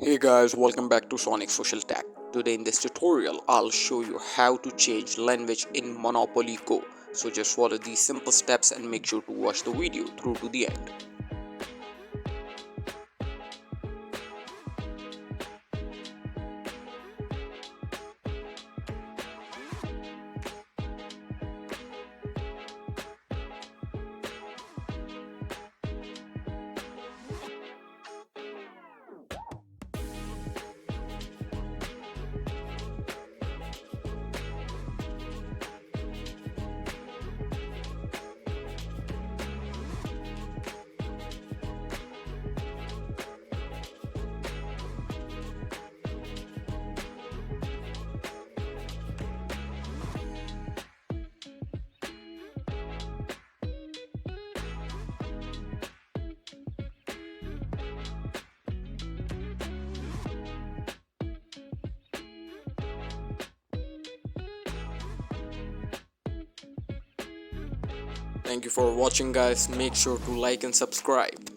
Hey guys, welcome back to Sonic Social Tech. Today in this tutorial, I'll show you how to change language in Monopoly Go. So just follow these simple steps and make sure to watch the video through to the end. Thank you for watching guys. Make sure to like and subscribe.